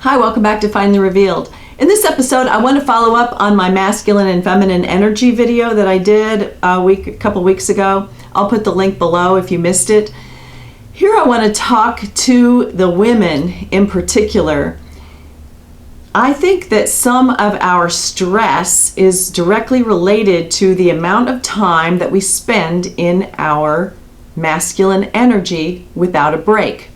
Hi, welcome back to Finally Revealed. In this episode, I want to follow up on my masculine and feminine energy video that I did a couple weeks ago. I'll put the link below if you missed it. Here I want to talk to the women in particular. I think that some of our stress is directly related to the amount of time that we spend in our masculine energy without a break.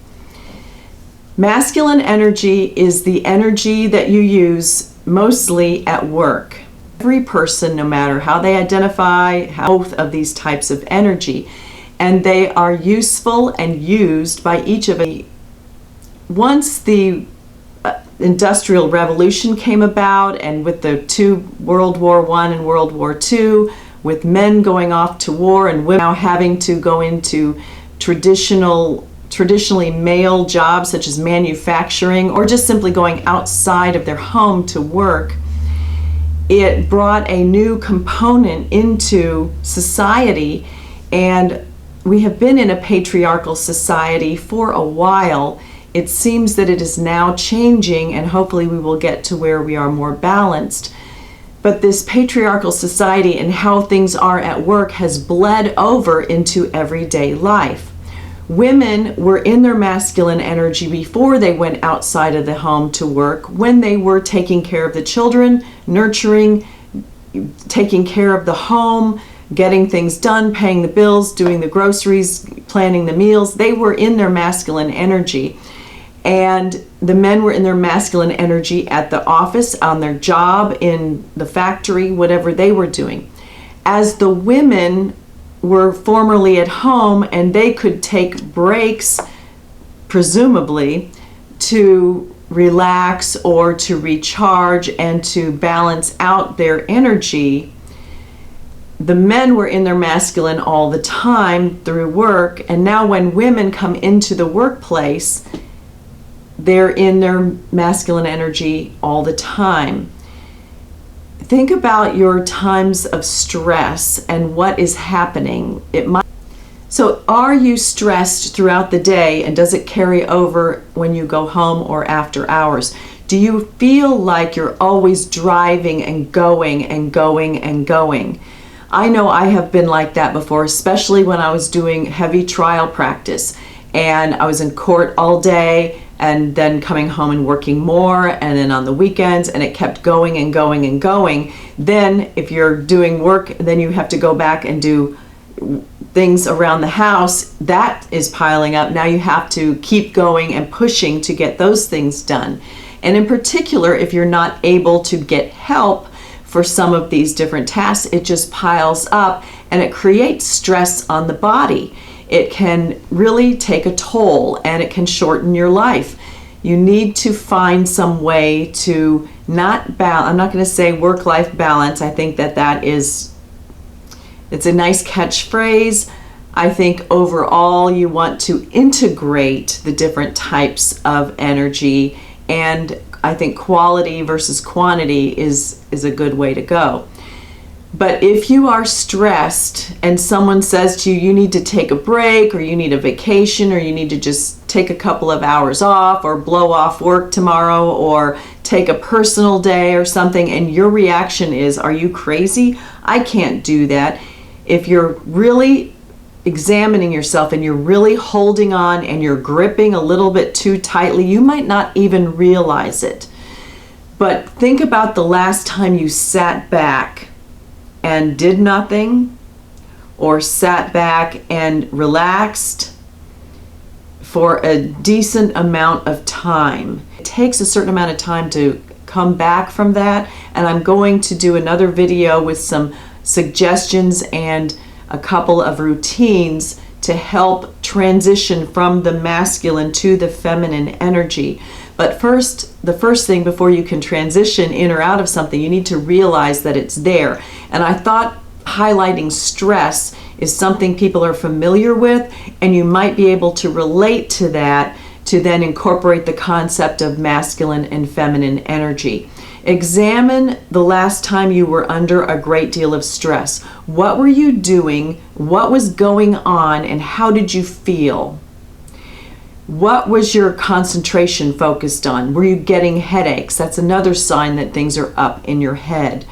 Masculine energy is the energy that you use mostly at work. Every person, no matter how they identify, have both of these types of energy, and they are useful and used by each of us. Once the Industrial Revolution came about, and with the two World War I and World War II, with men going off to war and women now having to go into traditionally male jobs such as manufacturing or just simply going outside of their home to work, it brought a new component into society, and we have been in a patriarchal society for a while. It seems that it is now changing, and hopefully we will get to where we are more balanced. But this patriarchal society and how things are at work has bled over into everyday life. Women were in their masculine energy before they went outside of the home to work, when they were taking care of the children, nurturing, taking care of the home, getting things done, paying the bills, doing the groceries, planning the meals. They were in their masculine energy. And the men were in their masculine energy at the office, on their job, in the factory, whatever they were doing. As the women were formerly at home and they could take breaks, presumably, to relax or to recharge and to balance out their energy, the men were in their masculine all the time through work. And now when women come into the workplace, they're in their masculine energy all the time. Think about your times of stress and what is happening. So are you stressed throughout the day, and does it carry over when you go home or after hours? Do you feel like you're always driving and going and going and going? I know I have been like that before, especially when I was doing heavy trial practice and I was in court all day and then coming home and working more, and then on the weekends, and it kept going and going and going. Then if you're doing work, then you have to go back and do things around the house. That is piling up. Now you have to keep going and pushing to get those things done. And in particular, if you're not able to get help for some of these different tasks, it just piles up and it creates stress on the body. It can really take a toll, and it can shorten your life. You need to find some way to not balance. I'm not going to say work-life balance. I think it's a nice catchphrase. I think overall you want to integrate the different types of energy, and I think quality versus quantity is a good way to go. But if you are stressed and someone says to you, you need to take a break, or you need a vacation, or you need to just take a couple of hours off, or blow off work tomorrow, or take a personal day or something, and your reaction is, are you crazy? I can't do that. If you're really examining yourself and you're really holding on and you're gripping a little bit too tightly, you might not even realize it. But think about the last time you sat back and did nothing, or sat back and relaxed for a decent amount of time. It takes a certain amount of time to come back from that, and I'm going to do another video with some suggestions and a couple of routines to help transition from the masculine to the feminine energy. But the first thing before you can transition in or out of something, you need to realize that it's there. And I thought highlighting stress is something people are familiar with, and you might be able to relate to that to then incorporate the concept of masculine and feminine energy. Examine the last time you were under a great deal of stress. What were you doing? What was going on? And how did you feel? What was your concentration focused on? Were you getting headaches? That's another sign that things are up in your head.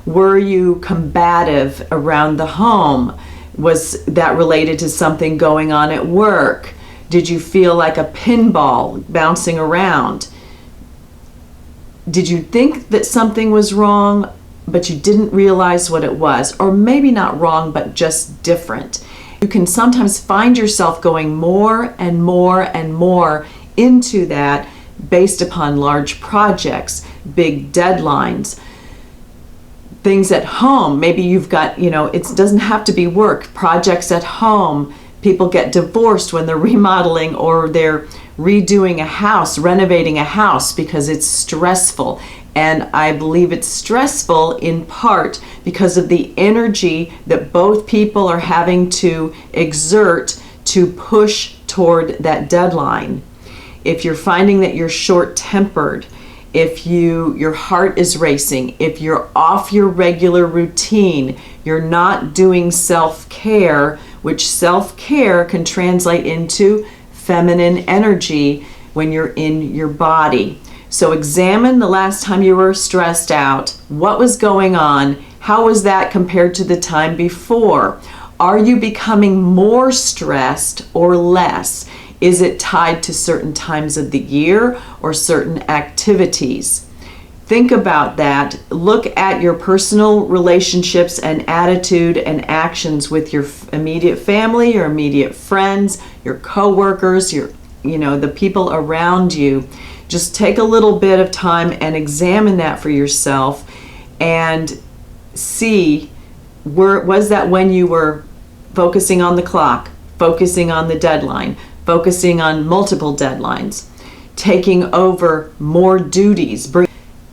Were you combative around the home? Was that related to something going on at work? Did you feel like a pinball bouncing around? Did you think that something was wrong, but you didn't realize what it was? Or maybe not wrong, but just different. You can sometimes find yourself going more and more and more into that based upon large projects, big deadlines, things at home. Maybe you've got, it doesn't have to be work, projects at home. People get divorced when they're remodeling or they're redoing a house, renovating a house because it's stressful. And I believe it's stressful in part because of the energy that both people are having to exert to push toward that deadline. If you're finding that you're short-tempered, if your heart is racing, if you're off your regular routine, you're not doing self-care, which self-care can translate into feminine energy when you're in your body. So examine the last time you were stressed out. What was going on? How was that compared to the time before? Are you becoming more stressed or less? Is it tied to certain times of the year or certain activities? Think about that. Look at your personal relationships and attitude and actions with your immediate family, your immediate friends, your coworkers, the people around you. Just take a little bit of time and examine that for yourself and see, was that when you were focusing on the clock, focusing on the deadline, focusing on multiple deadlines, taking over more duties,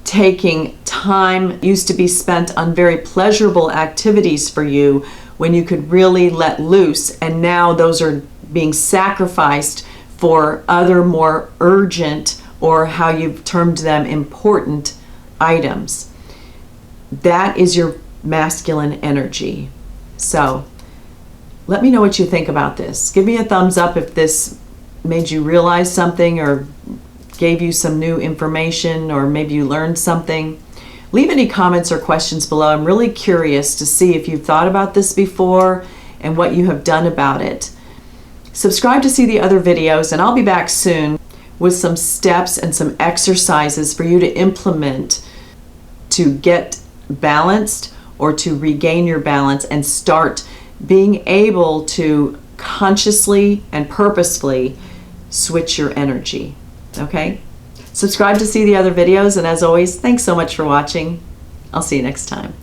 taking time used to be spent on very pleasurable activities for you when you could really let loose, and now those are being sacrificed for other more urgent, or how you've termed them, important items. That is your masculine energy. So let me know what you think about this. Give me a thumbs up if this made you realize something or gave you some new information, or maybe you learned something. Leave any comments or questions below. I'm really curious to see if you've thought about this before and what you have done about it. Subscribe to see the other videos, and I'll be back soon with some steps and some exercises for you to implement to get balanced or to regain your balance and start being able to consciously and purposefully switch your energy. Okay? Subscribe to see the other videos, and as always, thanks so much for watching. I'll see you next time.